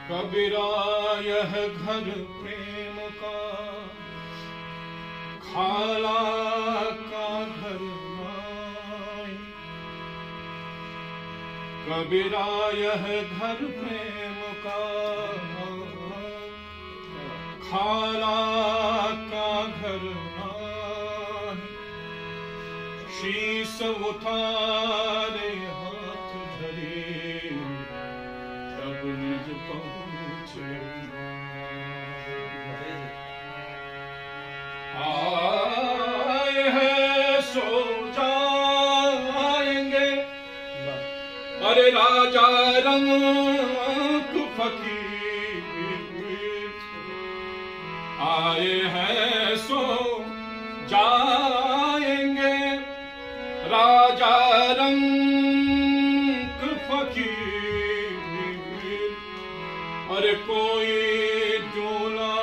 कबीरा यह घर प्रेम का, खाला का घर नाई। कबीरा यह घर प्रेम का, खाला का घर नाई। शीस उठारे हाथ धरे, तब निज पहुँचे। आए हैं सो जाएंगे, अरे राजा रंग फकीर। आए हैं सो जाएंगे, राजा रंग फकीर। अरे कोई डोला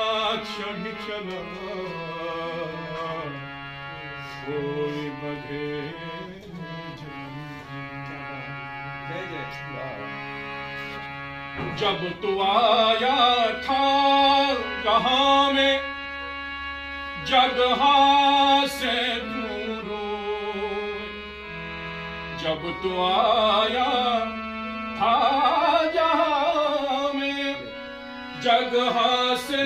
चढ़ चला, कोई बधे। जब तू आया था जहां में, जगह से दूर। जब तू आया था जहां में, जगह से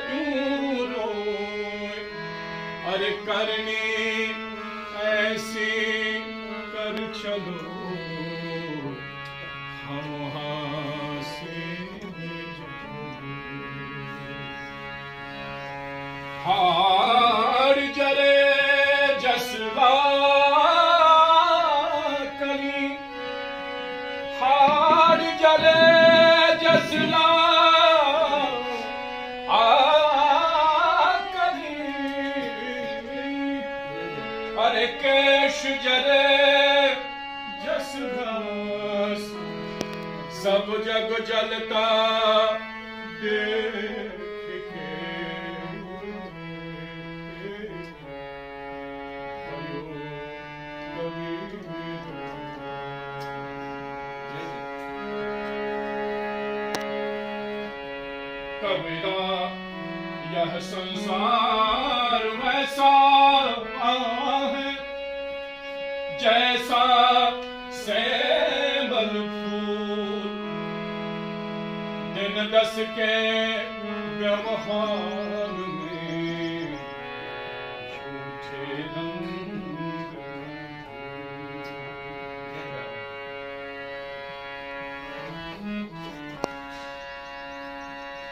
दूर। अरे करनी ऐसी कर चलो, हम वहां से हार जरे जसला करी। हार जरे जसला करी। अरे केश जरे जसला, सब जग जलता देख के। कबीरा यह संसार वैसा है, जैसा सेबल फूल। दिन दस के व्यवहार में झूठे रंग।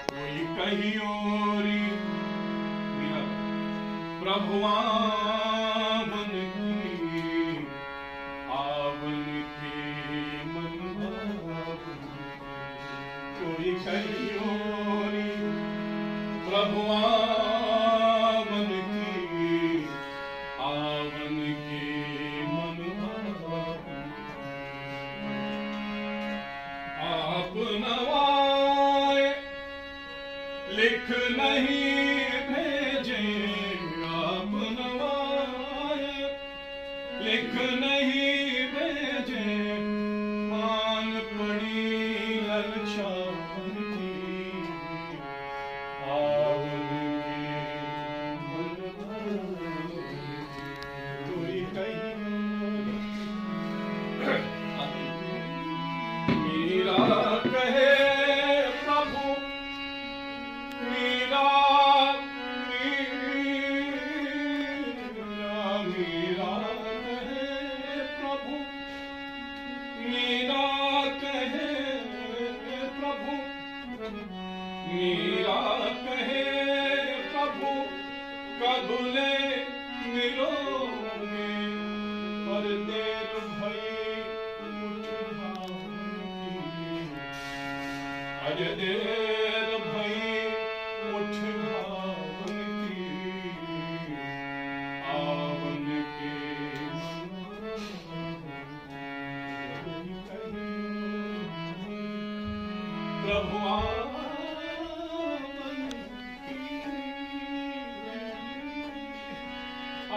कोई कहीं ओरी प्रभु आवन की, आवन की मन भावन। कोई कहीं ओरी प्रभु आवन की, आवन की मन भावन। आप नवाए लिख नहीं भेजे, आप नवाए लिख नहीं भेजे। मान पड़ी ललचावन की, आवन की मन भावन। कोई कहीं मीरा कहे प्रभु, मीरा मीरा कहे प्रभु, मीरा कहे प्रभु। मीरा कहे प्रभु, कबूले मिलोगे, पर देर भई अरे देर भई मुठ धावन की आवन के प्रभु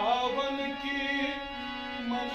आवन की मन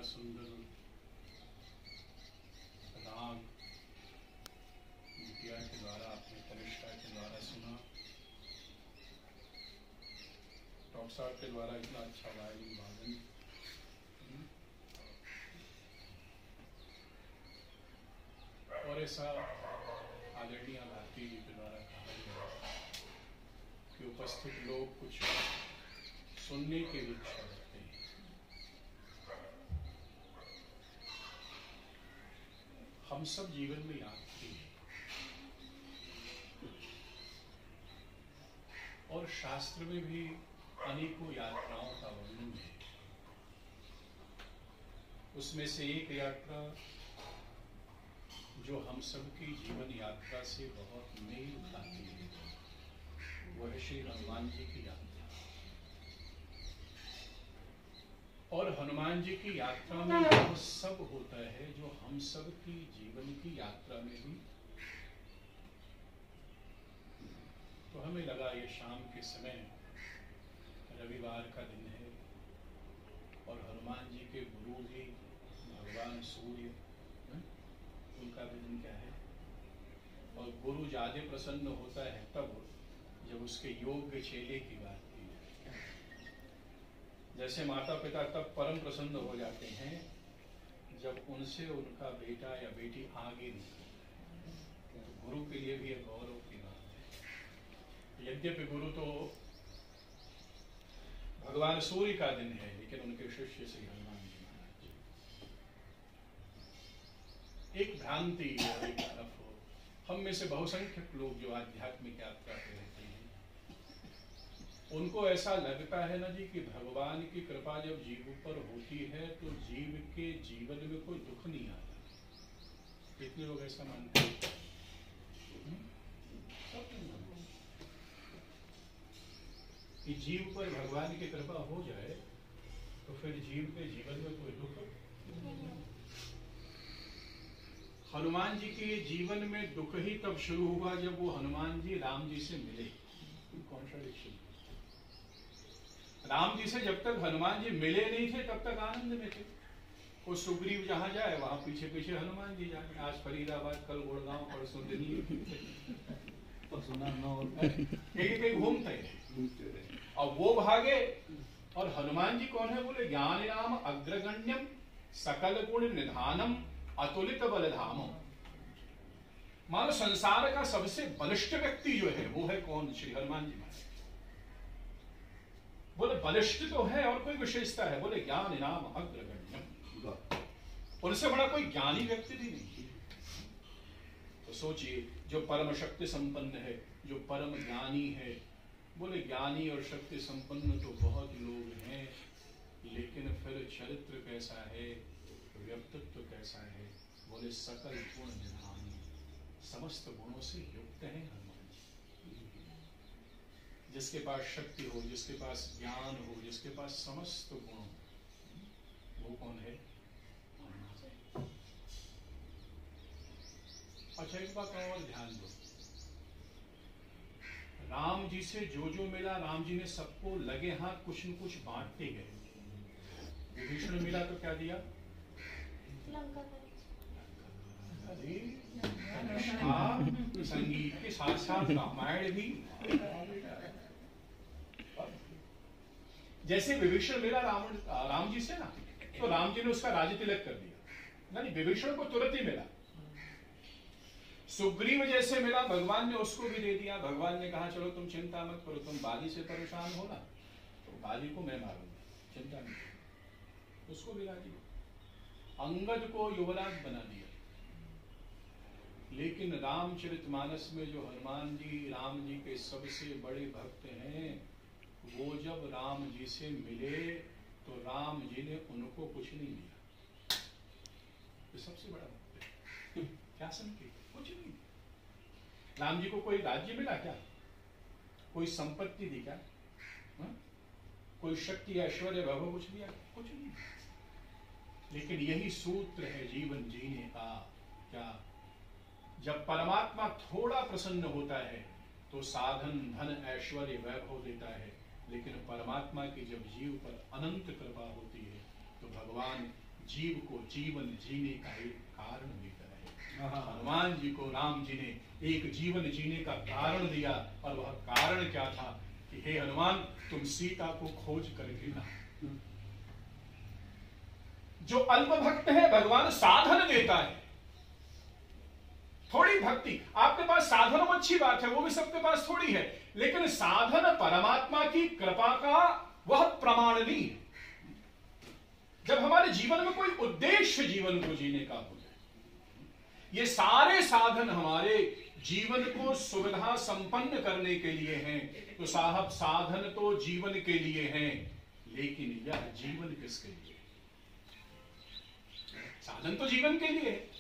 सुंदर राग विद्या के द्वारा अपने तनिष्ठा के द्वारा सुना, टॉक्सार के द्वारा इतना अच्छा गायन वादन, और ऐसा आदरणीय भारती जी के द्वारा कहा गया कि उपस्थित लोग कुछ सुनने की इच्छा रखते हैं। हम सब जीवन में यात्री हैं और शास्त्र में भी अनेकों यात्राओं का वर्णन है। उसमें से एक यात्रा जो हम सब की जीवन यात्रा से बहुत मेल खाती है वह है श्री हनुमान जी की यात्रा। और हनुमान जी की यात्रा में वो सब होता है जो हम सब की जीवन की यात्रा में भी। तो हमें लगा ये शाम के समय रविवार का दिन है और हनुमान जी के गुरु भी भगवान सूर्य, उनका भी दिन क्या है। और गुरु ज्यादा प्रसन्न होता है तब जब उसके योग्य चेले की बात की जाए। जैसे माता पिता तब परम प्रसन्न हो जाते हैं जब उनसे उनका बेटा या बेटी आगे निकले। तो गुरु के लिए भी एक गौरव की बात है। यद्यपि गुरु तो भगवान सूर्य का दिन है, लेकिन उनके शिष्य श्री हनुमान जी महाराज। एक भ्रांति और एक तरफ हम में से बहुसंख्यक लोग जो आध्यात्मिक यात्रा पे रहते हैं उनको ऐसा लगता है ना जी कि भगवान की कृपा जब जीव पर होती है तो जीव के जीवन में कोई दुख नहीं आता। कितने लोग ऐसा मानते हैं? कि जीव पर भगवान की कृपा हो जाए तो फिर जीव के जीवन में कोई दुख। हनुमान जी के जीवन में दुख ही तब शुरू हुआ जब वो हनुमान जी राम जी से मिले। कॉन्ट्रडिक्शन। राम जी से जब तक हनुमान जी मिले नहीं थे तब तक आनंद में थे। वो सुग्रीव जहां जाए वहां पीछे पीछे हनुमान जी जाए। आज फरीदाबाद, कल गुड़गांव, परसों दिल्ली, कहीं घूमते हैं। और वो भागे। और हनुमान जी कौन है? बोले ज्ञान नाम अग्रगण्यम सकल गुण निधानम अतुलित बलधामम। मानो संसार का सबसे बलिष्ठ व्यक्ति जो है वो है कौन? श्री हनुमान जी महाराज। बोले बलिष्ठ तो है और कोई विशेषता है? बोले ज्ञान नाम अग्रगण्यम, उनसे बड़ा कोई ज्ञानी व्यक्ति भी नहीं। तो सोचिए, जो परम शक्ति संपन्न है, जो परम ज्ञानी है। बोले ज्ञानी और शक्ति संपन्न तो बहुत लोग हैं, लेकिन फिर चरित्र कैसा है, व्यक्तित्व कैसा है? बोले सकल गुण निधानी, समस्त गुणों से युक्त है हनुमान जी। जिसके पास शक्ति हो, जिसके पास ज्ञान हो, जिसके पास समस्त गुण हो, वो कौन है? अच्छा, एक बात और ध्यान दो, राम जी से जो जो मिला, राम जी ने सबको लगे हाथ कुछ न कुछ बांटते गए। विभीषण मिला तो क्या दिया? संगीत के साथ साथ रामायण भी। जैसे विभीषण मिला राम जी से ना, तो राम जी ने उसका राज्य तिलक कर दिया, यानी विभीषण को तुरंत ही मिला। सुग्रीव जैसे मिला, भगवान ने उसको भी दे दिया। भगवान ने कहा चलो तुम चिंता मत करो, तुम बाली से परेशान हो ना, तो बाली को मैं मारूंगा, चिंता नहीं, उसको भी ला दिया। अंगद को युवराज बना दिया। लेकिन रामचरितमानस में जो हनुमान जी राम जी के सबसे बड़े भक्त हैं, वो जब राम जी से मिले तो राम जी ने उनको कुछ नहीं दिया। ये सबसे बड़ा भक्त है। क्या संकेत? कुछ नहीं। राम जी को कोई राज्य मिला क्या? कोई संपत्ति दी क्या? कोई शक्ति, ऐश्वर्य, वैभव कुछ दिया? कुछ नहीं। लेकिन यही सूत्र है जीवन जीने का। क्या? जब परमात्मा थोड़ा प्रसन्न होता है तो साधन, धन, ऐश्वर्य, वैभव देता है। लेकिन परमात्मा की जब जीव पर अनंत कृपा होती है तो भगवान जीव को जीवन जीने का एक कारण देता है। हनुमान जी को राम जी ने एक जीवन जीने का कारण दिया, और वह कारण क्या था कि हे हनुमान, तुम सीता को खोज करके ला। जो अल्प भक्त है भगवान साधन देता है, थोड़ी भक्ति। आपके पास साधन वो अच्छी बात है, वो भी सबके पास थोड़ी है, लेकिन साधन परमात्मा की कृपा का वह प्रमाण नहीं है। जब हमारे जीवन में कोई उद्देश्य जीवन को जीने का हो जाए, ये सारे साधन हमारे जीवन को सुविधा संपन्न करने के लिए हैं। तो साहब, साधन तो जीवन के लिए हैं, लेकिन यह जीवन किसके लिए? साधन तो जीवन के लिए है।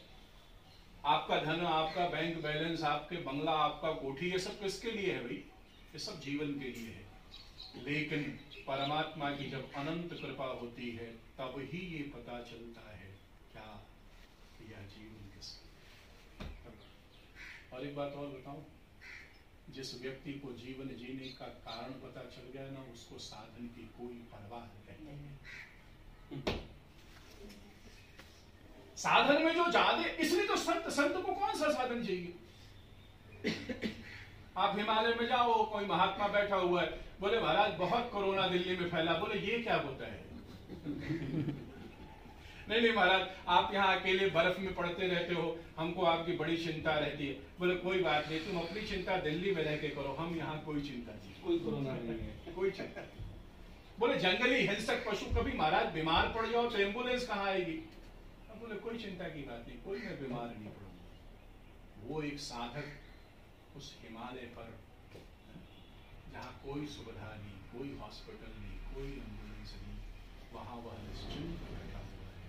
आपका धन, आपका बैंक बैलेंस, आपके बंगला, आपका कोठी, ये सब किसके लिए है भाई? ये सब जीवन के लिए है। लेकिन परमात्मा की जब अनंत कृपा होती है तब ही ये पता चलता है क्या यह जीवन किसके लिए। और एक बात और बताऊं, जिस व्यक्ति को जीवन जीने का कारण पता चल गया ना, उसको साधन की कोई परवाह नहीं। साधन में जो ज्यादा, इसलिए तो संत को कौन सा साधन चाहिए? आप हिमालय में जाओ, कोई महात्मा बैठा हुआ है, बोले महाराज बहुत कोरोना दिल्ली में फैला। बोले ये क्या होता है? नहीं महाराज, आप यहाँ अकेले बर्फ में पड़ते रहते हो, हमको आपकी बड़ी चिंता रहती है। बोले कोई बात नहीं, तुम अपनी चिंता दिल्ली में रह के करो, हम यहाँ कोई चिंता नहीं, कोई कोरोना नहीं है, कोई चिंता नहीं। बोले जंगली हिंसक पशु कभी महाराज बीमार पड़ जाओ तो एम्बुलेंस कहाँ आएगी? बोले कोई चिंता की बात नहीं, कोई मैं बीमार नहीं पड़ूंगा। वो एक साधक उस हिमालय पर, जहाँ कोई सुविधा नहीं, कोई हॉस्पिटल नहीं, कोई एम्बुलेंस नहीं, वहाँ वह निश्चिंत बैठा हुआ है।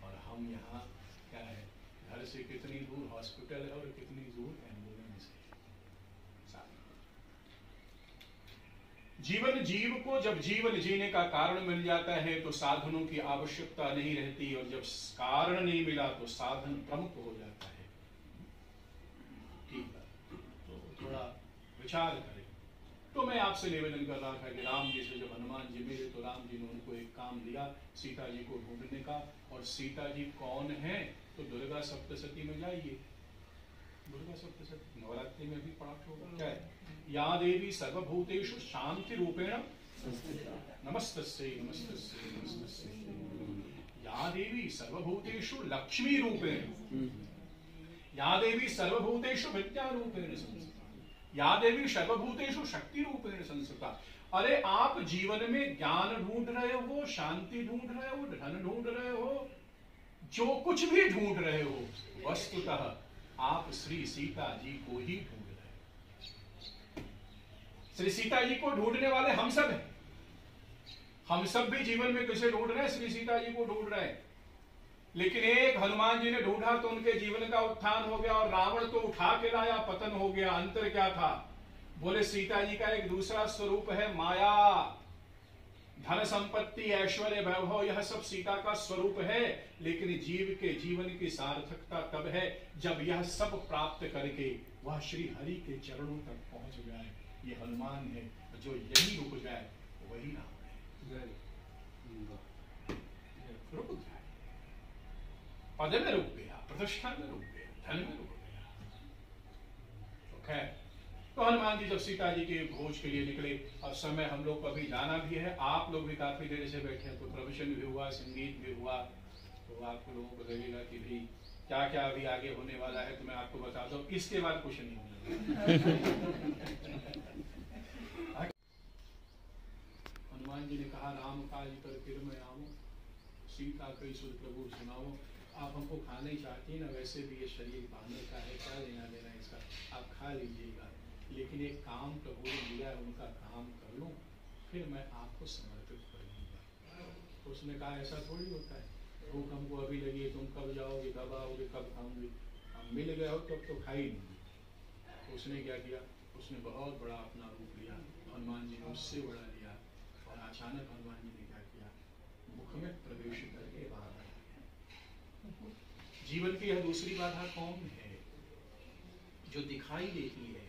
और हम यहाँ क्या है, घर से कितनी दूर हॉस्पिटल है और कितनी दूर एम्बुलेंस है। जीवन जीव को जब जीवन जीने का कारण मिल जाता है तो साधनों की आवश्यकता नहीं रहती, और जब कारण नहीं मिला तो साधन प्रमुख हो जाता है। ठीक है, तो थोड़ा विचार करें। तो मैं आपसे निवेदन कर रहा था कि राम जी से जब हनुमान जी मिले तो राम जी ने उनको एक काम दिया सीता जी को ढूंढने का। और सीता जी कौन है? तो दुर्गा सप्तशती में जाइए, दुर्गा सप्तशती नवरात्रि में भी पाठ होगा। क्या है? या देवी सर्वभूतेषु शांति रूपेण नमस्तस्यै नमस्तस्यै नमस्तस्यै। या देवी सर्वभूतेषु लक्ष्मी रूपेण, या देवी सर्वभूतेषु विद्या रूपेण संस्थिता, या देवी सर्वभूतेषु शक्ति रूपेण संस्थिता। अरे आप जीवन में ज्ञान ढूंढ रहे हो, शांति ढूंढ रहे हो, धन ढूंढ रहे हो, जो कुछ भी ढूंढ रहे हो, वस्तुतः आप श्री सीता जी को ही ढूंढ रहे हो। श्री सीता जी को ढूंढने वाले हम सब हैं। हम सब भी जीवन में किसे ढूंढ रहे हैं? श्री सीता जी को ढूंढ रहे हैं। लेकिन एक हनुमान जी ने ढूंढा तो उनके जीवन का उत्थान हो गया, और रावण तो उठा के लाया, पतन हो गया। अंतर क्या था? बोले सीता जी का एक दूसरा स्वरूप है माया, धन संपत्ति, ऐश्वर्य, वैभव, यह सब सीता का स्वरूप है। लेकिन जीव के जीवन की सार्थकता तब है जब यह सब प्राप्त करके वह श्री हरि के चरणों तक पहुंच जाए। ये हनुमान है, जो यही रुक जाए वही राम है। रुक जाए, पद में रुक गया, प्रतिष्ठा में रुक गया, धन में रुक गया। तो खैर, तो हनुमान जी जब सीता जी के भोज के लिए निकले, अब समय हम लोग को अभी जाना भी है, आप लोग भी काफी देर से बैठे हैं, तो प्रवचन भी हुआ, संगीत भी हुआ, तो आप लोगों को लगेगा कि भाई क्या क्या अभी आगे होने वाला है। तो मैं आपको बता दूं, इसके बाद कुछ नहीं होने। हनुमान जी ने कहा, राम काज कर फिर मैं आऊं, सीता कई सुर प्रभु सुनाओ। आप हमको खाना ही चाहती है ना, वैसे भी ये शरीर बांधने का है, क्या लेना देना इसका, आप खा लीजिएगा। लेकिन एक काम प्रभु ने दिया है, उनका काम कर लो, फिर मैं आपको समर्पित कर दूंगा। तो उसने कहा, ऐसा थोड़ी होता है, भूख हमको अभी लगी है, तुम कब जाओगे, कब आओगे, कब खाऊंगी, हम मिल गए हो तब तो खा ही नहीं। तो उसने क्या किया? उसने बहुत बड़ा अपना रूप लिया, हनुमान जी ने उससे बड़ा लिया, और अचानक हनुमान जी ने क्या किया? मुख में प्रवेश करके बाहर आया। जीवन की यह दूसरी बाधा कौन है? जो दिखाई देती है,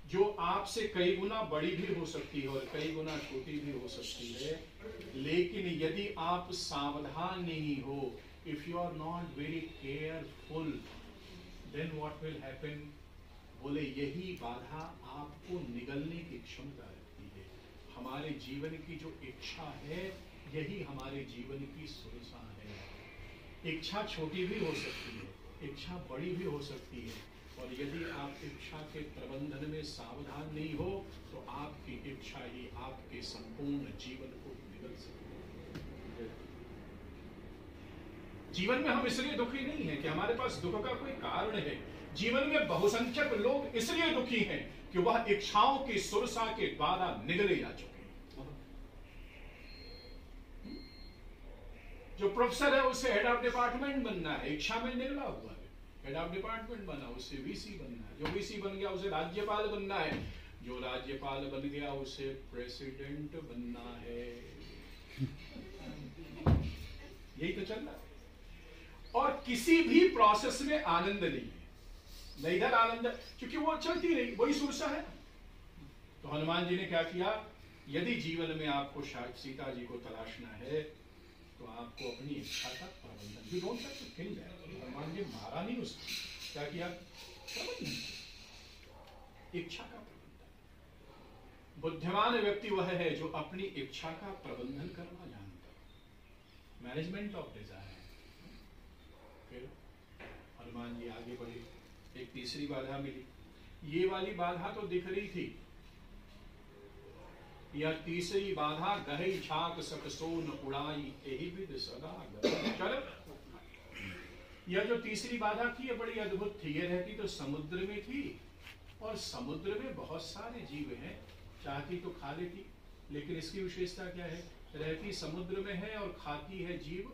जो आपसे कई गुना बड़ी भी हो सकती है और कई गुना छोटी भी हो सकती है। लेकिन यदि आप सावधान नहीं हो, if you are not very careful, then what will happen? बोले यही बाधा आपको निगलने की क्षमता रखती है। हमारे जीवन की जो इच्छा है, यही हमारे जीवन की सुरक्षा है। इच्छा छोटी भी हो सकती है, इच्छा बड़ी भी हो सकती है, और यदि आप इच्छा के प्रबंधन में सावधान नहीं हो तो आपकी इच्छा ही आपके संपूर्ण जीवन को निगल सकती है। जीवन में हम इसलिए दुखी नहीं है कि हमारे पास दुख का कोई कारण है। जीवन में बहुसंख्यक लोग इसलिए दुखी हैं कि वह इच्छाओं की सुरसा के द्वारा निगले जा चुके हैं। जो प्रोफेसर है उसे हेड ऑफ डिपार्टमेंट बनना है, इच्छा में निगला हुआ है, हेड ऑफ डिपार्टमेंट बना, उससे वीसी बनना है, जो वीसी बन गया उसे राज्यपाल बनना है, जो राज्यपाल बन गया उसे प्रेसिडेंट बनना है। यही तो चल रहा है। और किसी भी प्रोसेस में आनंद नहीं है, न इधर आनंद, क्योंकि वो चलती रही, वही सुरसा है। तो हनुमान जी ने क्या किया? यदि जीवन में आपको सीता जी को तलाशना है तो आपको अपनी इच्छा का प्रबंधन, you don't have to kill that. Hanuman ji मारा नहीं उसको, क्या किया? प्रबंधन, इच्छा का प्रबंधन। बुद्धिमान व्यक्ति वह है जो अपनी इच्छा का प्रबंधन करना जानता है, मैनेजमेंट ऑफ डिजायर। फिर हनुमान जी आगे बढ़े, एक तीसरी बाधा मिली। ये वाली बाधा तो दिख रही थी, यह तीसरी बाधा गहई छाक सकसोन उड़ाई एही विद सदा चल। यह जो तीसरी बाधा थी ये बड़ी अद्भुत थी। ये रहती तो समुद्र में थी, और समुद्र में बहुत सारे जीव हैं, चाहती तो खा लेती, लेकिन इसकी विशेषता क्या है? रहती समुद्र में है और खाती है जीव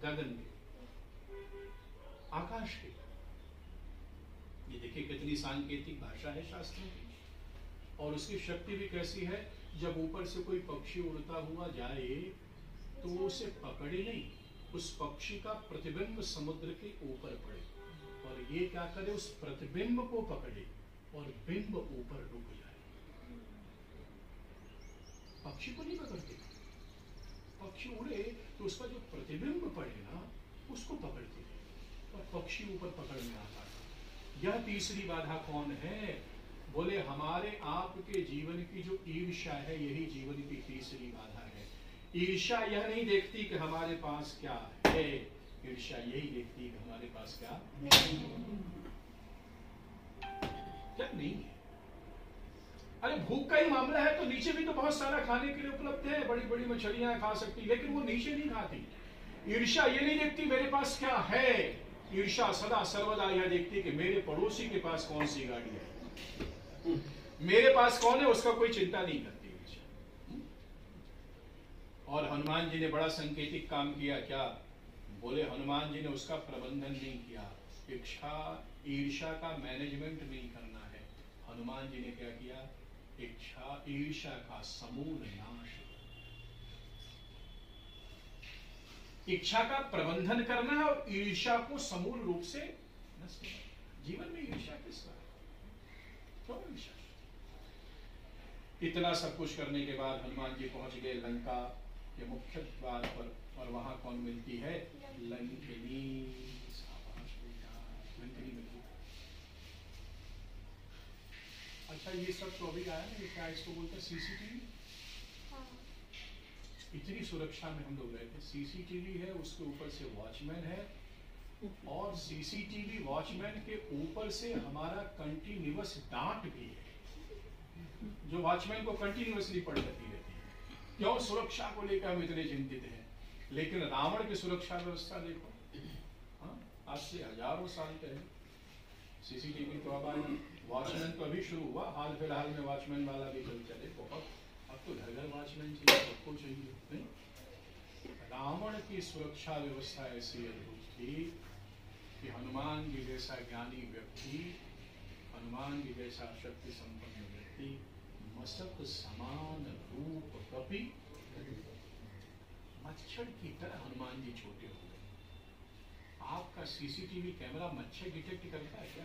गगन में, आकाश के। ये देखिए कितनी सांकेतिक भाषा है शास्त्रों की, और उसकी शक्ति भी कैसी है। जब ऊपर से कोई पक्षी उड़ता हुआ जाए तो वो उसे पकड़े नहीं, उस पक्षी का प्रतिबिंब समुद्र के ऊपर पड़े, और ये क्या करे? उस प्रतिबिंब को पकड़े और बिंब ऊपर रुक जाए। पक्षी को नहीं पकड़ते। पक्षी उड़े तो उसका जो प्रतिबिंब पड़े ना उसको पकड़ते थे, और पक्षी ऊपर पकड़ में आता था। यह तीसरी बाधा कौन है? बोले हमारे आपके जीवन की जो ईर्ष्या है यही जीवन की तीसरी बाधा है। ईर्ष्या यह नहीं देखती कि हमारे पास क्या है, ईर्ष्या यही देखती है कि हमारे पास क्या नहीं है। अरे भूख का ही मामला है तो नीचे भी तो बहुत सारा खाने के लिए उपलब्ध है, बड़ी बड़ी मछलियां खा सकती, लेकिन वो नीचे नहीं खाती। ईर्ष्या ये नहीं देखती मेरे पास क्या है, ईर्ष्या सदा सर्वदा यह देखती कि मेरे पड़ोसी के पास कौन सी गाड़ी है, मेरे पास कौन है, उसका कोई चिंता नहीं करती ईर्ष्या। और हनुमान जी ने बड़ा संकेतिक काम किया। क्या? बोले हनुमान जी ने उसका प्रबंधन नहीं किया। ईर्ष्या का मैनेजमेंट नहीं करना है। हनुमान जी ने क्या किया? ईर्ष्या का समूल नाश। इच्छा का प्रबंधन करना है और ईर्ष्या को समूल रूप से नष्ट करना। जीवन में ईर्ष्या किसका है? क्यों ईर्ष्या? इतना सब कुछ करने के बाद हनुमान जी पहुंच गए लंका के मुख्य द्वार पर, और वहां कौन मिलती है? लंकिनी। लंकिनी मिलती। अच्छा ये सब तो अभी आया ना, क्या इसको बोलते हैं? सीसीटीवी। इतनी सुरक्षा में हम लोग रहते। सीसीटीवी है, उसके ऊपर से वॉचमैन है, और सीसीटीवी वॉचमैन के ऊपर से हमारा कंटिन्यूअस डांट भी है, जो वॉचमैन को कंटिन्यूअसली पड़ जाती रहती है। क्यों? सुरक्षा को लेकर हम इतने चिंतित हैं। लेकिन रावण की सुरक्षा व्यवस्था देखो, आज से हजारों साल पहले सीसीटीवी तो अब आई, वॉचमैन तो अभी शुरू हुआ, हाल फिलहाल में वॉचमैन वाला भी चल चले बहुत। अब तो घर घर वॉचमैन चाहिए, सबको चाहिए नहीं। रावण की सुरक्षा व्यवस्था ऐसी अद्भुत थी कि हनुमान जी जैसा ज्ञानी व्यक्ति, हनुमान जी जैसा शक्ति संपन्न व्यक्ति, मस्तक समान रूप कपि, मच्छर की तरह हनुमान जी छोटे हो गए। आपका सीसीटीवी कैमरा मच्छर डिटेक्ट करता है क्या?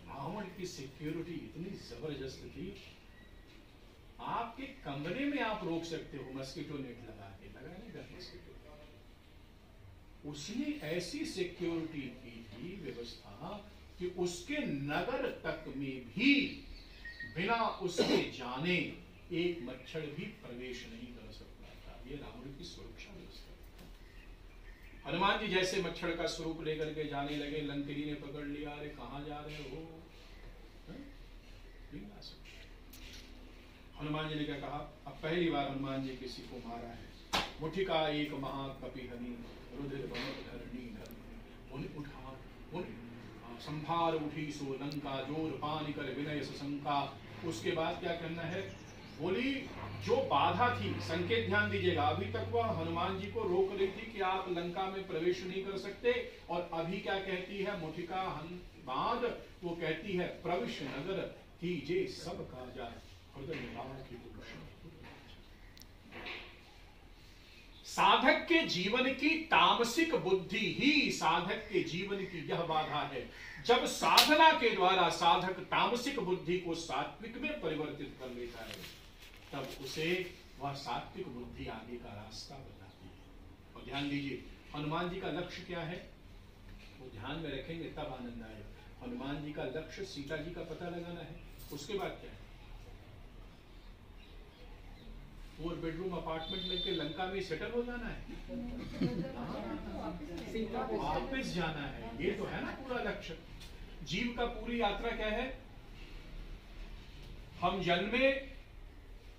रावण की सिक्योरिटी इतनी जबरदस्त थी, आपके कमरे में आप रोक सकते हो मस्कीटो नेट लगा के, लगा नहीं घर मस्कीटो। उसने ऐसी सिक्योरिटी की थी व्यवस्था कि उसके नगर तक में भी बिना उसके जाने एक मच्छर भी प्रवेश नहीं कर सकता था। ये रावण की सुरक्षा व्यवस्था। हनुमान जी जैसे मच्छर का स्वरूप लेकर के जाने लगे, लंकिनी ने पकड़ लिया, अरे कहां जा रहे हो? हनुमान जी ने क्या कहा? अब पहली बार हनुमान जी किसी को मारा है। मुठिका एक महाकपिहनि रुधिर बहुत धरणी धर उन उठा उन संभार उठी सो लंका जोर पानी कर विनय सशंका। उसके बाद क्या करना है? बोली जो बाधा थी, संकेत ध्यान दीजिएगा, अभी तक वह हनुमान जी को रोक रही थी कि आप लंका में प्रवेश नहीं कर सकते, और अभी क्या कहती है? मुठिका बाद वो कहती है प्रविश नगर कीजे सब काजा हृदय निवास की पुरुष। साधक के जीवन की तामसिक बुद्धि ही साधक के जीवन की यह बाधा है। जब साधना के द्वारा साधक तामसिक बुद्धि को सात्विक में परिवर्तित कर लेता है, तब उसे वह सात्विक बुद्धि आगे का रास्ता बताती है। और ध्यान दीजिए, हनुमान जी का लक्ष्य क्या है? वो ध्यान में रखेंगे तब आनंद आएगा। हनुमान जी का लक्ष्य सीता जी का पता लगाना है। उसके बाद क्या है? 4 बेडरूम अपार्टमेंट लेके लंका में सेटल हो जाना है, वापस जाना है। ये तो है ना पूरा लक्ष्य। जीव का पूरी यात्रा क्या है? हम जन्मे,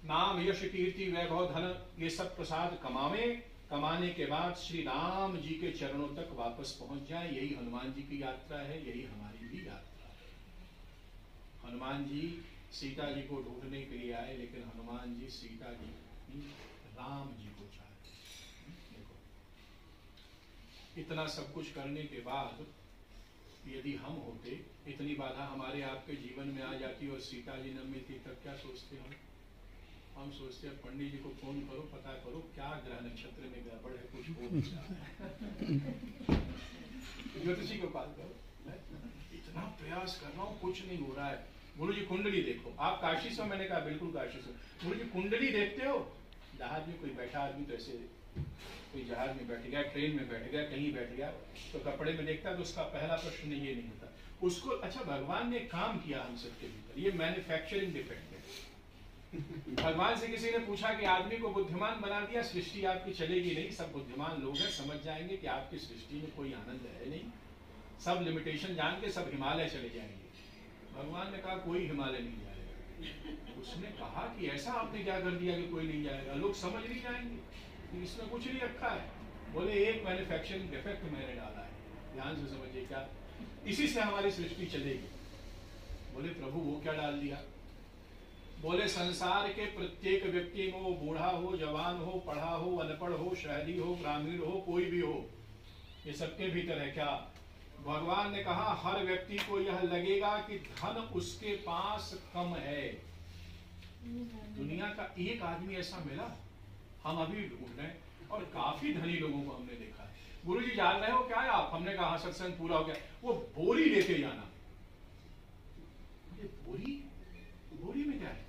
नाम यश कीर्ति वैभव धन ये सब प्रसाद कमावे, कमाने के बाद श्री राम जी के चरणों तक वापस पहुंच जाए। यही हनुमान जी की यात्रा है, यही हमारी भी यात्रा है। हनुमान जी सीता जी को ढूंढने के लिए आए, लेकिन हनुमान जी सीता जी राम जी को चाहते। देखो, इतना सब कुछ करने के बाद यदि हम होते, इतनी बाधा हमारे आपके जीवन में आ जाती और सीता जी न मिलती, तब क्या सोचते हम सोचते हैं पंडित जी को फोन करो, पता करो क्या ग्रह नक्षत्र में गड़बड़ है, कुछ हो नहीं रहा है। ज्योतिषी को बात करो, इतना प्रयास कर रहा हूँ कुछ नहीं हो रहा है। गुरु जी कुंडली देखो, आप काशी से, मैंने कहा बिल्कुल काशी से। गुरु जी कुंडली देखते हो? जहाज में कोई बैठा आदमी तो ऐसे, कोई जहाज में बैठ गया, ट्रेन में बैठ गया, कहीं बैठ गया, तो कपड़े में देखता है तो उसका पहला प्रश्न ये नहीं होता उसको, अच्छा भगवान ने काम किया हम सबके भीतर, ये मैन्युफैक्चरिंग डिफेक्ट है। भगवान से किसी ने पूछा कि आदमी को बुद्धिमान बना दिया, सृष्टि आपकी चलेगी नहीं, सब बुद्धिमान लोग हैं, समझ जाएंगे कि आपकी सृष्टि में कोई आनंद है नहीं, सब लिमिटेशन जान के सब हिमालय चले जाएंगे। भगवान ने कहा कोई हिमालय नहीं जाएगा। उसने कहा कि ऐसा आपने क्या कर दिया कि कोई नहीं जाएगा, लोग समझ नहीं जाएंगे कि इसमें कुछ नहीं रखा है। बोले एक मैन्युफैक्चरिंग डिफेक्ट मैंने डाला है, ध्यान से समझिए क्या, इसी से हमारी सृष्टि चलेगी। बोले प्रभु वो क्या डाल दिया? बोले संसार के प्रत्येक व्यक्ति में, वो बूढ़ा हो, जवान हो, पढ़ा हो, अनपढ़ हो, शहरी हो, ग्रामीण हो, कोई भी हो, ये सबके भीतर है क्या? भगवान ने कहा हर व्यक्ति को यह लगेगा कि धन उसके पास कम है। दुनिया का एक आदमी ऐसा मिला, हम अभी ढूंढ रहे हैं, और काफी धनी लोगों को हमने देखा है। गुरुजी जान रहे हो क्या है आप? हमने कहा सत्संग पूरा हो गया, वो बोरी लेके जाना। बोरी, बोरी में क्या है?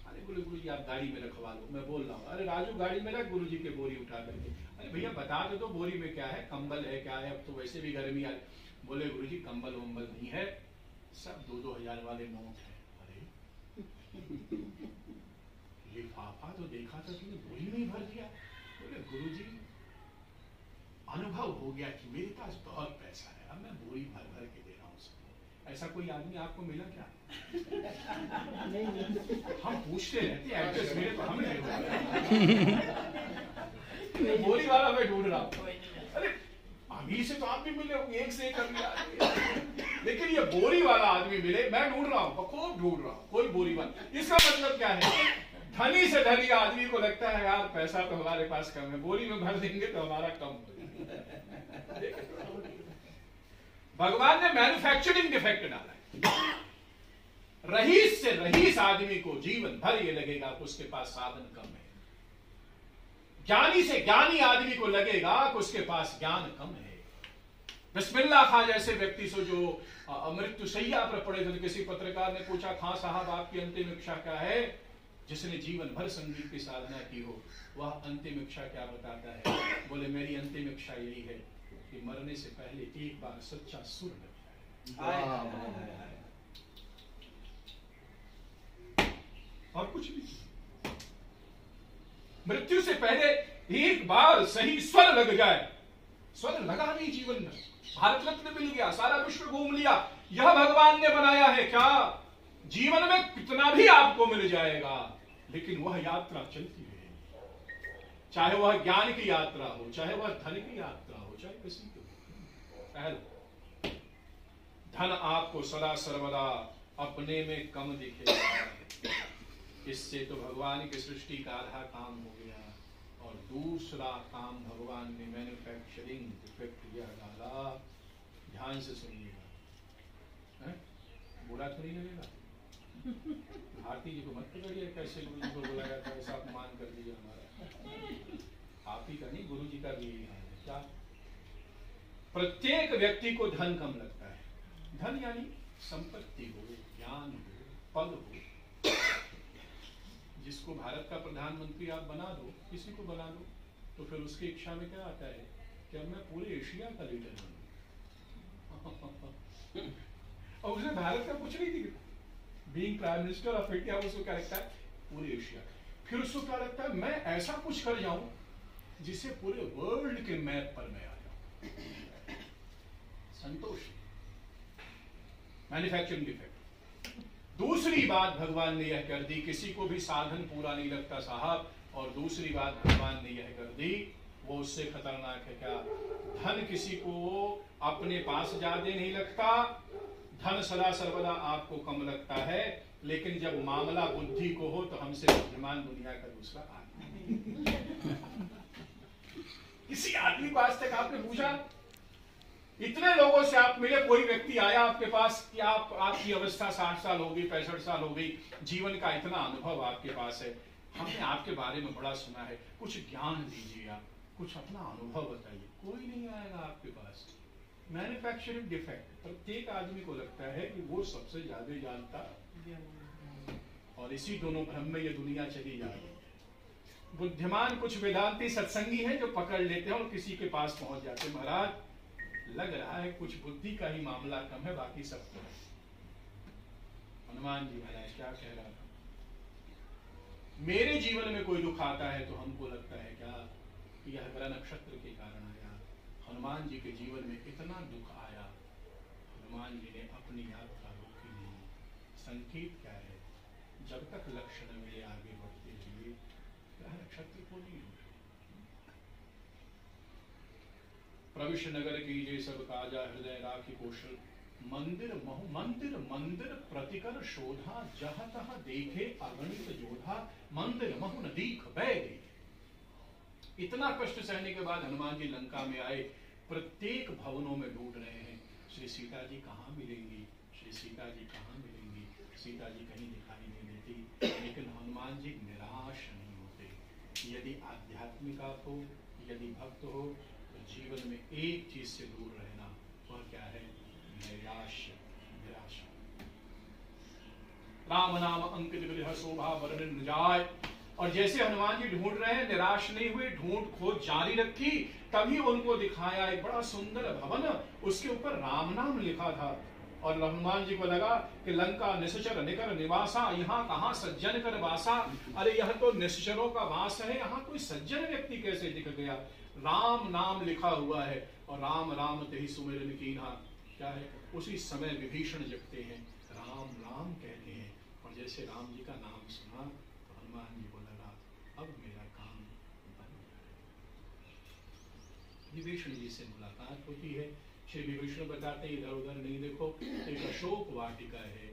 अरे बोले गुरुजी आप गाड़ी में रखवा लो, मैं बोल रहा हूँ, अरे राजू गाड़ी में रख गुरुजी के बोरी उठा करके। अरे भैया बता दो तो बोरी में क्या है, कंबल है क्या है, अब तो वैसे भी गर्मी आ। बोले गुरुजी कंबल वंबल नहीं है, सब 2-2 हजार वाले नोट है। अरे लिफाफा तो देखा था तुमने, बोरी में ही भर दिया। बोले गुरुजी अनुभव हो गया कि मेरे पास बहुत पैसा है, अब मैं बोरी भर भर के दे रहा हूँ सबको। ऐसा कोई आदमी आपको मिला क्या? हम पूछते रहते एड्रेस मेरे तो हम नहीं, बोरी वाला मैं ढूंढ रहा हूँ। अरे अमीर से तो आप भी मिले, एक से एक कर लिया, लेकिन ये बोरी वाला आदमी मिले, मैं ढूंढ रहा हूँ, खूब ढूंढ रहा हूँ, कोई बोरी वाला। इसका मतलब क्या है? धनी से धनी आदमी को लगता है यार पैसा तो हमारे पास कम है, बोरी में भर देंगे तो हमारा कम हो जाएगा। भगवान ने मैन्युफैक्चरिंग डिफेक्ट डाला है। रईस से रईस आदमी को जीवन भर ये लगेगा कि उसके पास साधन कम है। ज्ञानी से ज्ञानी आदमी को लगेगा कि उसके पास ज्ञान कम है। बिस्मिल्लाह खां जैसे व्यक्ति से जो मृत्यु शैया पर पड़े थे, किसी पत्रकार ने पूछा खां साहब आपकी अंतिम इच्छा क्या है? जिसने जीवन भर संगीत की साधना की हो वह अंतिम इच्छा क्या बताता है? बोले मेरी अंतिम इच्छा यही है कि मरने से पहले एक बार सच्चा सुर लग जाए, और कुछ नहीं। मृत्यु से पहले एक बार सही स्वर लग जाए। स्वर लगा नहीं जीवन में, भारत रत्न मिल गया, सारा विश्व घूम लिया, यह भगवान ने बनाया है क्या? जीवन में कितना भी आपको मिल जाएगा, लेकिन वह यात्रा चलती रहेगी। चाहे वह ज्ञान की यात्रा हो, चाहे वह धन की यात्रा हो, चाहे किसी की। धन आपको सदा सर्वदा अपने में कम दिखेगा, इससे तो भगवान की सृष्टि का आधा काम हो गया। और दूसरा काम भगवान ने मैन्युफैक्चरिंग डिफेक्ट यह डाला, ध्यान से सुनिएगा, बुरा तो नहीं लगेगा? भारती जी को मत पकड़िए, कैसे गुरु जी को बुलाया था, ऐसा अपमान कर दिया हमारा। आप ही का नहीं, गुरु जी का भी यही हाल है। क्या? प्रत्येक व्यक्ति को धन कम लगता है। धन यानी संपत्ति हो, ज्ञान हो, पद हो। जिसको भारत का प्रधानमंत्री आप बना दो, किसी को बना दो, तो फिर उसकी इच्छा में क्या आता है कि अब मैं पूरे एशिया का लीडर बनूं। और उसने भारत का कुछ नहीं दिखा। Being prime minister of India, उसको क्या लगता है? पूरे एशिया। फिर उसको क्या लगता है? मैं ऐसा कुछ कर जाऊं जिससे पूरे वर्ल्ड के मैप पर मैं आ जाऊं। संतोष, मैन्युफैक्चरिंग डिफेक्ट। दूसरी बात भगवान ने यह कर दी, किसी को भी साधन पूरा नहीं लगता साहब। और दूसरी बात भगवान ने यह कर दी, वो उससे खतरनाक है क्या? धन किसी को अपने पास ज्यादा नहीं लगता, धन सदा सर्वदा आपको कम लगता है, लेकिन जब मामला बुद्धि को हो तो हमसे बुद्धिमान दुनिया का दूसरा आदमी। किसी आदमी को आज तक आपने पूछा? इतने लोगों से आप मिले, कोई व्यक्ति आया आपके पास कि आपकी अवस्था 60 साल हो गई, 65 साल हो गई, जीवन का इतना अनुभव आपके पास है, हमने आपके बारे में बड़ा सुना है, कुछ ज्ञान दीजिए, आप कुछ अपना अनुभव बताइए। कोई नहीं आएगा आपके पास। Manufacturing defect. प्रत्येक आदमी को लगता है कि वो सबसे ज्यादा जानता और इसी दोनों भ्रम में ये दुनिया चली जा रही है। बुद्धिमान कुछ वेदांती सत्संगी हैं जो पकड़ लेते हैं और किसी के पास पहुंच जाते हैं, महाराज लग रहा है कुछ बुद्धि का ही मामला कम है, बाकी सब तो है। हनुमान जी महाराज क्या कह रहा था, मेरे जीवन में कोई दुख आता है तो हमको लगता है क्या यह ग्रह नक्षत्र के कारण आया। हनुमान जी के जीवन में इतना दुख आया, हनुमान जी ने अपनी यात्रा रोकी नहीं। संकेत क्या है, जब तक लक्ष्य न मिले आगे बढ़ते हुए ग्रह नक्षत्र को नहीं रोके। प्रविश नगर की जय सब काजा, हृदय राखी कौशल, मंदिर महु मंदिर मंदिर प्रतिकर शोधा, जहाँ तहाँ देखे अगणित जोधा, मंदिर महु न दीख भय देखे। इतना कष्ट सहने के बाद हनुमान जी लंका में आए, प्रत्येक भवनों में ढूंढ रहे हैं श्री सीता जी कहाँ मिलेंगी, श्री सीता जी कहाँ मिलेंगी, सीता जी कहीं दिखाई नहीं देती। लेकिन हनुमान जी निराश नहीं होते। यदि आध्यात्मिक आप हो, यदि भक्त हो, तो जीवन में एक चीज से दूर रहना, वह क्या है, नैराश्य, निराशा। राम नाम अंकित गृह शोभा वर्णन न जाय। और जैसे हनुमान जी ढूंढ रहे हैं, निराश नहीं हुए, ढूंढ खोज जारी रखी, तभी उनको दिखाया एक बड़ा सुंदर भवन, उसके ऊपर राम नाम लिखा था। और हनुमान जी को लगा कि लंका निश्चर निकर निवासा, यहाँ कहाँ सज्जन कर वासा। अरे यह तो निश्चरों का वास है, यहाँ कोई सज्जन व्यक्ति कैसे दिख गया। राम नाम लिखा हुआ है, और राम राम तेहि सुमिरन कीन्हा, क्या है, उसी समय विभीषण जगते हैं, राम राम कहते हैं। और जैसे राम जी का नाम सुना तो हनुमान जी को लगा अब मेरा काम बन गया। विभीषण जी से मुलाकात होती है। श्री विभीषण बताते इधर उधर नहीं देखो, एक अशोक वाटिका है,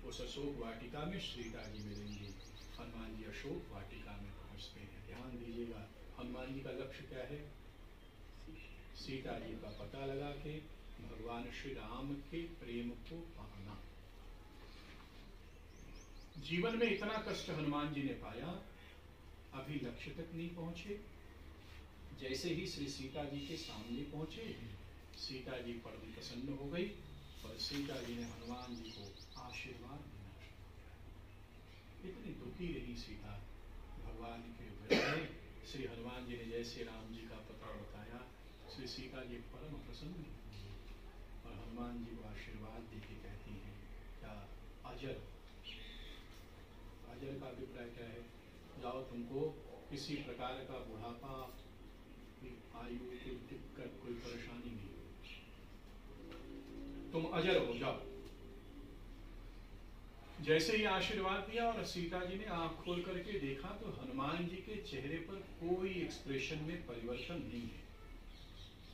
उस अशोक वाटिका में सीता जी मिलेंगी। हनुमान जी अशोक वाटिका में पहुंचते हैं। ध्यान दीजिएगा, हनुमान जी का लक्ष्य क्या है, सीता जी का पता लगा के भगवान श्री राम के प्रेम को पाना। जीवन में इतना कष्ट हनुमान जी ने पाया, अभी लक्ष्य तक नहीं पहुंचे। जैसे ही श्री सीता जी के सामने पहुंचे, सीता जी परम प्रसन्न हो गई और सीता जी ने हनुमान जी को आशीर्वाद देना शुरू किया। इतनी दुखी रही सीता भगवान के विरह में। श्री हनुमान जी ने जैसे राम जी का पता बताया, श्री सीता जी परम प्रसन्न हुई और हनुमान जी को आशीर्वाद देके कहती हैं, क्या अजर, अजर का अभिप्राय क्या है, जाओ तुमको किसी प्रकार का बुढ़ापा, आयु, कोई दिक्कत, कोई परेशानी नहीं, तुम अजर हो जाओ। जैसे ही आशीर्वाद दिया और सीता जी ने आंख खोल करके देखा तो हनुमान जी के चेहरे पर कोई एक्सप्रेशन में परिवर्तन नहीं है।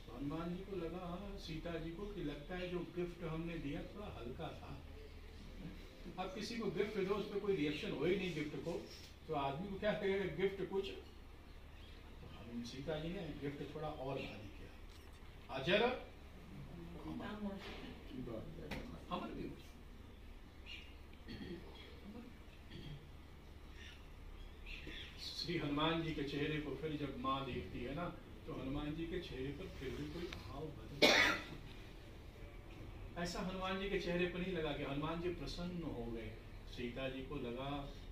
तो हनुमान जी को लगा, सीता जी को, कि लगता है जो गिफ्ट हमने दिया थोड़ा हल्का था। अब किसी को गिफ्ट दो, उस पर कोई रिएक्शन हो ही नहीं गिफ्ट को, तो आदमी को क्या कहेगा गिफ्ट कुछ। तो हम सीता जी ने गिफ्ट थोड़ा और भारी किया, अजर अमर भी। श्री हनुमान जी के चेहरे को फिर जब माँ देखती है ना, तो हनुमान जी के चेहरे पर फिर भी कोई भाव बदल। ऐसा हनुमान जी के चेहरे पर नहीं लगा कि हनुमान जी प्रसन्न हो गए। सीता जी को लगा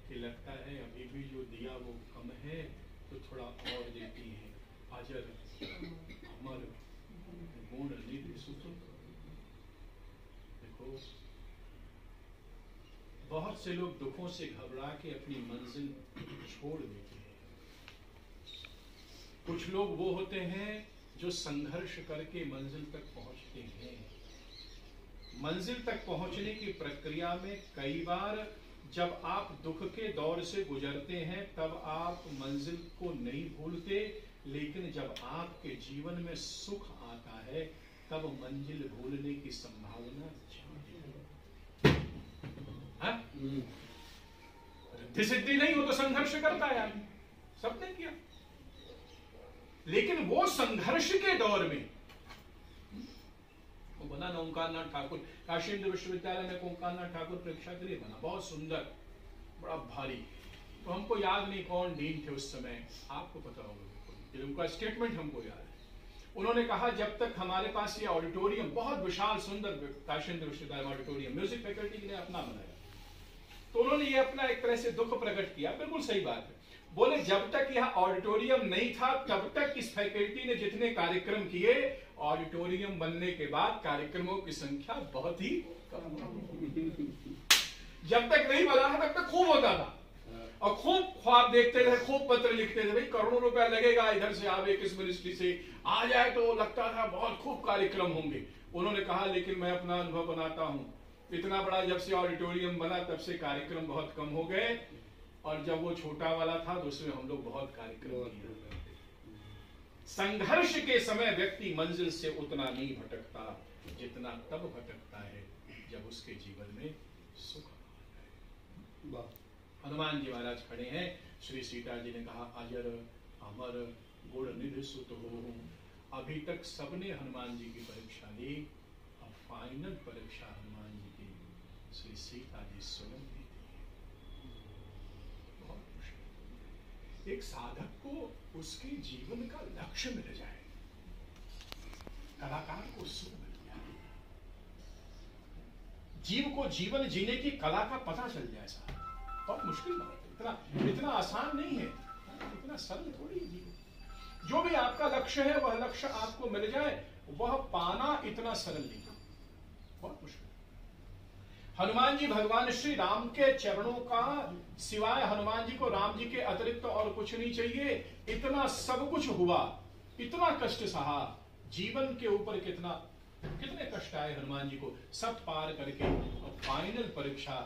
कि लगता है अभी भी जो दिया वो कम है, तो थोड़ा और देती है। अजर अमर गुण निधि सुतुल। देखो, बहुत से लोग दुखों से घबरा के अपनी मंजिल छोड़ देते हैं। कुछ लोग वो होते हैं जो संघर्ष करके मंजिल तक पहुंचते हैं। मंजिल तक पहुंचने की प्रक्रिया में कई बार जब आप दुख के दौर से गुजरते हैं तब आप मंजिल को नहीं भूलते, लेकिन जब आपके जीवन में सुख आता है तब मंजिल भूलने की संभावना रिद्धि सिद्धि नहीं हो तो संघर्ष करता है आदमी, सबने किया। लेकिन वो संघर्ष के दौर में वो बना ना ओंकारनाथ ठाकुर, काशी हिंदू विश्वविद्यालय में ओंकारनाथ ठाकुर परीक्षा के लिए बना, बहुत सुंदर, बड़ा भारी। तो हमको याद नहीं कौन डीन थे उस समय, आपको पता होगा, उनका स्टेटमेंट हमको याद है। उन्होंने कहा जब तक हमारे पास ये ऑडिटोरियम, बहुत विशाल सुंदर काशी हिंदू विश्वविद्यालय ऑडिटोरियम म्यूजिक फैकल्टी के लिए अपना बनाया, तो उन्होंने ये अपना एक तरह से दुख प्रकट किया। बिल्कुल सही बात है। बोले जब तक यह ऑडिटोरियम नहीं था तब तक इस फैकल्टी ने जितने कार्यक्रम किए, ऑडिटोरियम बनने के बाद कार्यक्रमों की संख्या बहुत ही कम। जब तक नहीं बना था तब तक खूब होता था और खूब ख्वाब देखते थे, खूब पत्र लिखते थे, भाई करोड़ों रुपया लगेगा, इधर से आवे किस मिनिस्ट्री से आ जाए, तो लगता था बहुत खूब कार्यक्रम होंगे। उन्होंने कहा लेकिन मैं अपना अनुभव बनाता हूं, इतना बड़ा जब से ऑडिटोरियम बना तब से कार्यक्रम बहुत कम हो गए, और जब वो छोटा वाला था तो उसमें हम लोग बहुत कार्यक्रम किए। संघर्ष के समय व्यक्ति मंजिल से उतना नहीं भटकता जितना तब भटकता है जब उसके जीवन में सुख। हनुमान जी महाराज खड़े हैं, श्री सीता जी ने कहा अजर अमर गुण निधि सुत हो। अभी तक सबने हनुमान जी की परीक्षा ली, अब फाइनल परीक्षा हनुमान जी की श्री सीता जी स्वयं लेती है। बहुत मुश्किल एक साधक को उसके जीवन का लक्ष्य मिल जाए। कलाकार को सुख मिल जाए, जीव को जीवन जीने की कला का पता चल जाए। साहब बहुत मुश्किल बात है, इतना आसान नहीं है, इतना सरल थोड़ी है जीवन। जो भी आपका लक्ष्य है वह लक्ष्य आपको मिल जाए, वह पाना इतना सरल नहीं, बहुत मुश्किल। हनुमान जी भगवान श्री राम के चरणों का सिवाय हनुमान जी को राम जी के अतिरिक्त और कुछ नहीं चाहिए। इतना सब कुछ हुआ, इतना कष्ट सहा, जीवन के ऊपर कितने कष्ट आए हनुमान जी को, सब पार करके और फाइनल परीक्षा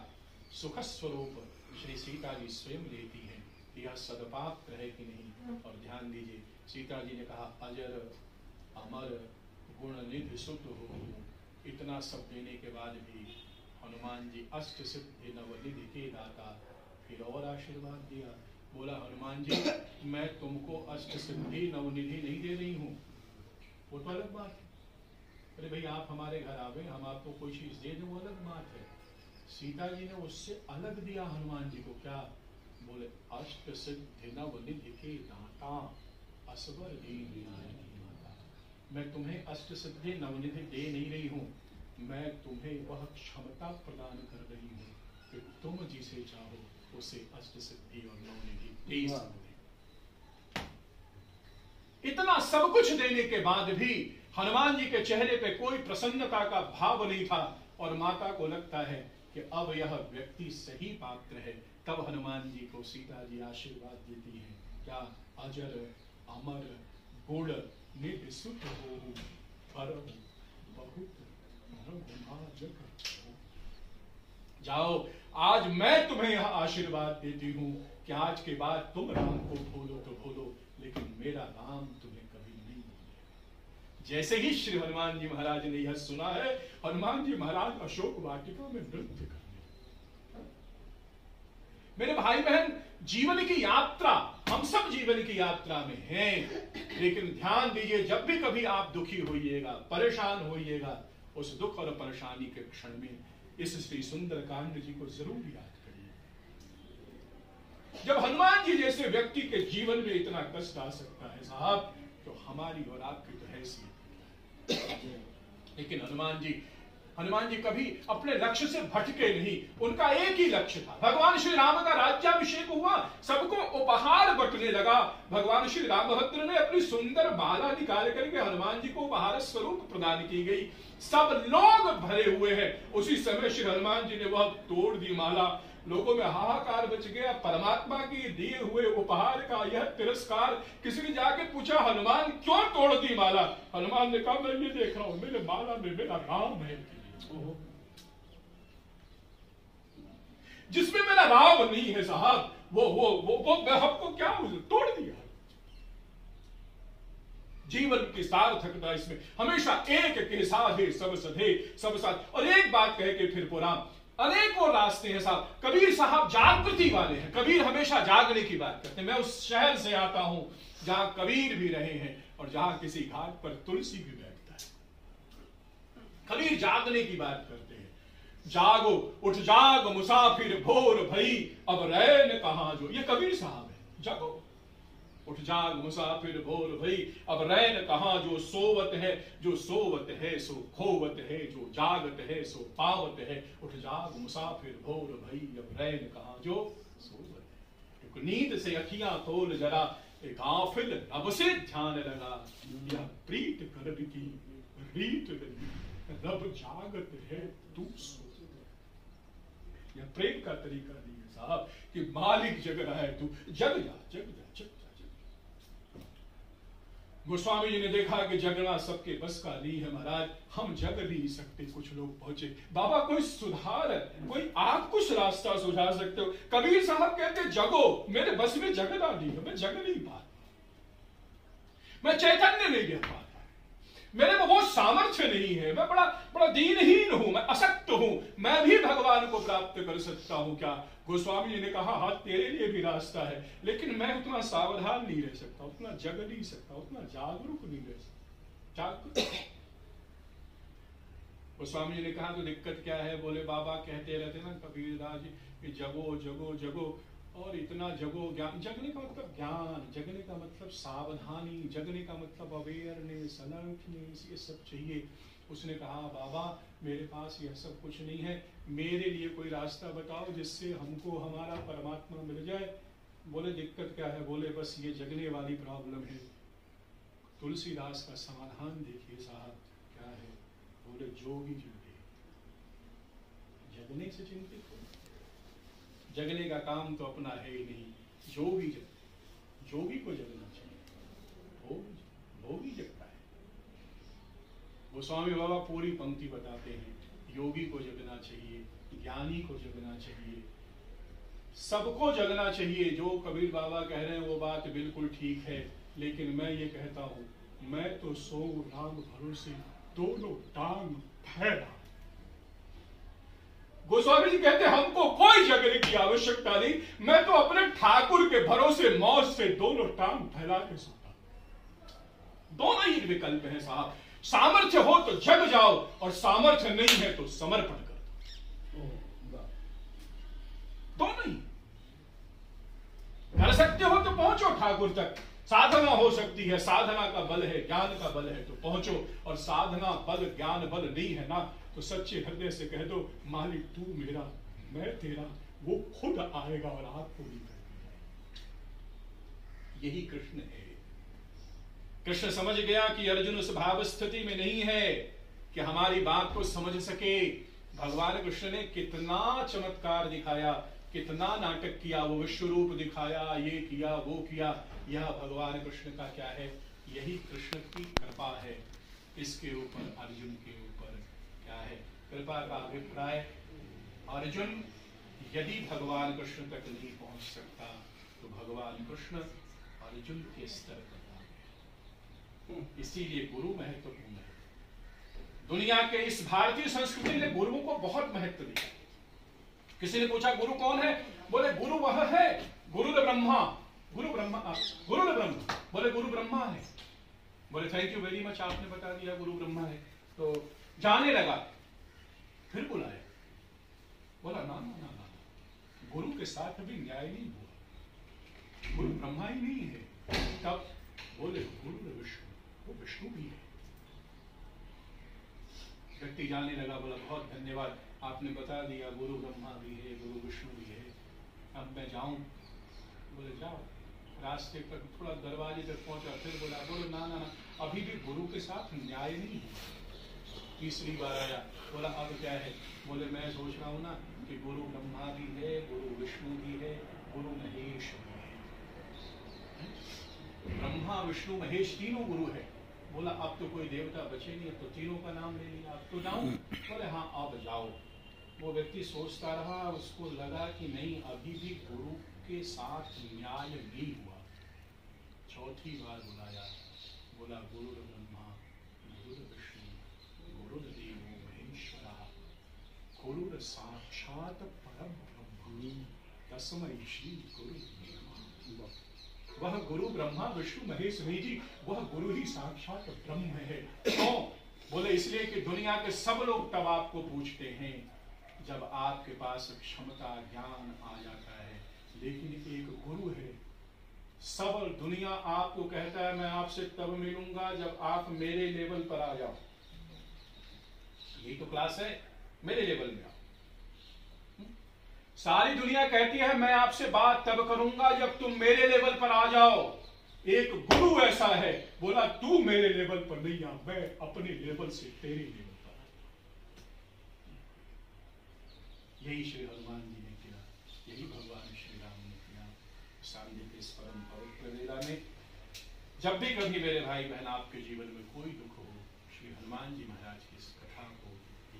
सुख स्वरूप श्री सीता जी स्वयं लेती है। यह सदपात्र है कि नहीं। और ध्यान दीजिए, सीता जी ने कहा अजर अमर गुण निधि सुत हो। इतना सब देने के बाद भी हनुमान जी अष्ट सिद्धि नवनिधि के दाता, फिर और आशीर्वाद दिया। बोला हनुमान जी मैं तुमको अष्ट सिद्धि नवनिधि नहीं दे रही हूं, वो तो अलग बात है। अरे भाई आप हमारे घर आवे, हम आपको कोई चीज दे दें, वो अलग बात है। सीता जी ने उससे अलग दिया हनुमान जी को। क्या बोले अष्ट सिद्धि नवनिधि के दाता, असवर दीन नायक माता। मैं तुम्हें अष्ट सिद्धि नवनिधि दे नहीं रही हूं, मैं तुम्हें वह क्षमता प्रदान कर रही हूं कि तुम जिसे चाहो उसे अष्ट सिद्धि और नवनिधि दे सकते। इतना सब कुछ देने के बाद भी हनुमान जी के चेहरे पे कोई प्रसन्नता का भाव नहीं था, और माता को लगता है कि अब यह व्यक्ति सही पात्र है। तब हनुमान जी को सीता जी आशीर्वाद देती हैं, क्या अजर अमर गुण निधि सुत हो, परम बहुत जाओ, आज मैं तुम्हें यह आशीर्वाद देती हूं कि आज के बाद तुम राम को भूलो तो भूलो, लेकिन मेरा नाम तुम्हें कभी नहीं भूलेगा। जैसे ही श्री हनुमान जी महाराज ने यह सुना है, हनुमान जी महाराज अशोक वाटिका में नृत्य करने। मेरे भाई बहन, जीवन की यात्रा, हम सब जीवन की यात्रा में हैं, लेकिन ध्यान दीजिए जब भी कभी आप दुखी होइएगा, परेशान होइएगा, उस दुख और परेशानी के क्षण में इस श्री सुंदरकांड जी को जरूर याद करिए। जब हनुमान जी जैसे व्यक्ति के जीवन में इतना कष्ट आ सकता है साहब, तो हमारी और आपकी तो हैसियत। लेकिन हनुमान जी कभी अपने लक्ष्य से भटके नहीं। उनका एक ही लक्ष्य था, भगवान श्री राम का राज्याभिषेक हुआ, सबको उपहार बंटने लगा। भगवान श्री रामभद्र ने अपनी सुंदर माला निकाल करके हनुमान जी को उपहार स्वरूप प्रदान की गई। सब लोग भरे हुए हैं। उसी समय श्री हनुमान जी ने वह तोड़ दी माला। लोगों में हाहाकार बच गया। परमात्मा की दिए हुए उपहार का यह तिरस्कार। किसी ने जाके पूछा हनुमान क्यों तोड़ दी माला? हनुमान ने कहा मैं ये देख रहा हूं, मेरे माला में मेरा राम है, जिसमें मेरा राम नहीं है साहब, वो मैं हमको क्या तोड़ दिया। जीवन की सार्थकता इसमें हमेशा एक के साधे सब सधे सब साथ। और एक बात कह के फिर पुराण, अनेकों रास्ते हैं साहब। कबीर साहब जागृति वाले हैं, कबीर हमेशा जागने की बात करते हैं। मैं उस शहर से आता हूं जहां कबीर भी रहे हैं और जहां किसी घाट पर तुलसी भी बैठता है। कबीर जागने की बात करते हैं। जागो उठ जाग मुसाफिर भोर भई, अब रैन कहां जो। ये कबीर साहब है। जागो उठ जाग मुसाफिर भोर भई, अब रैन कहाँ जो सोवत है, जो सोवत है सो खोवत है, जो जागत है सो पावत है। उठ जाग मुसाफिर भोर भई, अब रैन कहाँ जो सोवत है। एक नींद से अखियां खोल जरा, एक गाफिल रब से ध्यान लगा, या प्रीत कर की रीत लगी, रब जागत है तू सो। यह प्रेम का तरीका नहीं है साहब कि मालिक जग रहा है, तू जग जा जग जा जग जा जग जा। गोस्वामी जी ने देखा कि जगना सबके बस का नहीं है महाराज, हम जग नहीं सकते। कुछ लोग पहुंचे, बाबा कोई सुधार है, कोई आप कुछ रास्ता सुझा सकते हो। कबीर साहब कहते जगो, मेरे बस में जगना नहीं है, मैं जग नहीं पा, मैं चैतन्य नहीं रह पा, मेरे में वो सामर्थ्य नहीं है, मैं बड़ा दीनहीन हूं, मैं असक्त हूं, मैं भी भगवान को प्राप्त कर सकता हूं क्या? गोस्वामी जी ने कहा हाँ तेरे लिए भी रास्ता है, लेकिन मैं उतना सावधान नहीं रह सकता, उतना जग नहीं सकता, उतना जागरूक नहीं रह सकता। गोस्वामी जी ने कहा तो दिक्कत क्या है? बोले बाबा कहते रहते ना कबीरदास जी कि जगो जगो जगो, और इतना जगो ज्ञान। जगने का मतलब ज्ञान, जगने का मतलब सावधानी, जगने का मतलब अवेयरनेस, अलर्टनेस, ये सब चाहिए। उसने कहा बाबा मेरे पास यह सब कुछ नहीं है, मेरे लिए कोई रास्ता बताओ जिससे हमको हमारा परमात्मा मिल जाए। बोले दिक्कत क्या है? बोले बस ये जगने वाली प्रॉब्लम है। तुलसीदास का समाधान देखिए साहब क्या है। बोले जोगी जगे, जगने से चिंतित हो, जगने का काम तो अपना है ही नहीं। जोगी जग, जोगी को जगना चाहिए, भोगी जगता है। गोस्वामी बाबा पूरी पंक्ति बताते हैं, योगी को जगना चाहिए, ज्ञानी को जगना चाहिए, सबको जगना चाहिए। जो कबीर बाबा कह रहे हैं वो बात बिल्कुल ठीक है, लेकिन मैं ये कहता हूं, मैं तो सो राम भरोसे दोनों टांग फैला। गोस्वामी जी कहते हमको कोई जगने की आवश्यकता नहीं, मैं तो अपने ठाकुर के भरोसे मौज से दोनों टांग फैला के सोता। दोनों ही विकल्प हैं साहब। सामर्थ्य हो तो जग जाओ, और सामर्थ्य नहीं है तो समर्पण कर दो। दोनों ही कर सकते हो तो पहुंचो ठाकुर तक। साधना हो सकती है, साधना का बल है, ज्ञान का बल है तो पहुंचो। और साधना बल ज्ञान बल नहीं है ना, तो सच्चे हृदय से कह दो मालिक तू मेरा मैं तेरा, वो खुद आएगा और आपको भी करेगा। यही कृष्ण है। कृष्ण समझ गया कि अर्जुन उस भाव स्थिति में नहीं है कि हमारी बात को समझ सके। भगवान कृष्ण ने कितना चमत्कार दिखाया, कितना नाटक किया, वो विश्व रूप दिखाया, ये किया वो किया। यह भगवान कृष्ण का क्या है? यही कृष्ण की कृपा है। इसके ऊपर अर्जुन के ऊपर क्या है? कृपा का अभिप्राय, अर्जुन यदि भगवान कृष्ण तक नहीं पहुंच सकता तो भगवान कृष्ण अर्जुन के स्तर पर आ गए। इसीलिए गुरु महत्वपूर्ण है। दुनिया के इस भारतीय संस्कृति ने गुरुओं को बहुत महत्व दिया। किसी ने पूछा गुरु कौन है? बोले गुरु वह है, गुरु ब्रह्मा, गुरु ब्रह्मा, गुरु ब्रह्मा। बोले गुरु ब्रह्मा है। बोले थैंक यू वेरी मच, आपने बता दिया गुरु ब्रह्मा है। तो जाने लगा, फिर बुलाया, बोला ना ना ना ना, गुरु के साथ अभी न्याय नहीं हुआ, गुरु ब्रह्मा ही नहीं है। तब बोले गुरु विष्णु, वो विष्णु भी है। व्यक्ति जाने लगा, बोला बहुत धन्यवाद, आपने बता दिया गुरु ब्रह्मा भी है, गुरु विष्णु भी है। अब मैं जाऊं? बोले जाओ। रास्ते पर थोड़ा दरवाजे तक पहुंचा, फिर बोला बोलो ना ना ना, अभी भी गुरु के साथ न्याय नहीं हुआ। तीसरी बार आया, बोला अब क्या है? बोले मैं सोच रहा हूं ना कि गुरु ब्रह्मा भी है, गुरु विष्णु भी है, गुरु महेश भी है। ब्रह्मा विष्णु महेश तीनों गुरु है। बोला अब तो कोई देवता बचे नहीं, अब तो तीनों का नाम ले लिया, अब तो जाऊं? बोले हाँ अब जाओ। वो व्यक्ति सोचता रहा, उसको लगा कि नहीं अभी भी गुरु के साथ न्याय नहीं हुआ। चौथी बार बुलाया, बोला गुरु ब्रह्मा गुरु विष्णु गुरुदेवो महेश्वरा गुरु साक्षात परब्रह्म तस्मै श्री गुरु नमः। वह गुरु ब्रह्मा विष्णु महेश नहीं जी, वह गुरु ही साक्षात ब्रह्म है। क्यों? बोले इसलिए कि दुनिया के सब लोग तब आपको पूछते हैं जब आपके पास क्षमता ज्ञान आ जाता है, लेकिन एक गुरु है सब दुनिया आपको कहता है मैं आपसे तब मिलूंगा जब आप मेरे लेवल पर आ जाओ। यही तो क्लास है, मेरे लेवल में आओ। सारी दुनिया कहती है मैं आपसे बात तब करूंगा जब तुम मेरे लेवल पर आ जाओ। एक गुरु ऐसा है, बोला तू मेरे लेवल पर नहीं आ, मैं अपने लेवल से तेरे लेवल पर आ। यही श्री हनुमान जी ने किया, यही भगवान श्री राम ने किया। सांझे के इस परम पवित्र वेला में जब भी कभी मेरे भाई बहन आपके जीवन में कोई दुख हो, श्री हनुमान जी महाराज की इस कथा को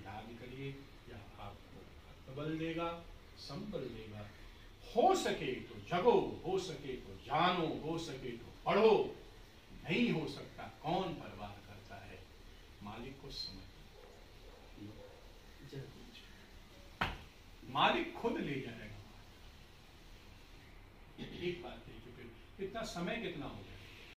याद करिए, या आपको बल देगा, संबल देगा। हो सके तो जगो, हो सके तो जानो, हो सके तो पढ़ो। नहीं हो सकता, कौन परवाह करता है, मालिक को समझ, मालिक खुद ले जाएगा। एक बात है कि इतना समय कितना हो गया।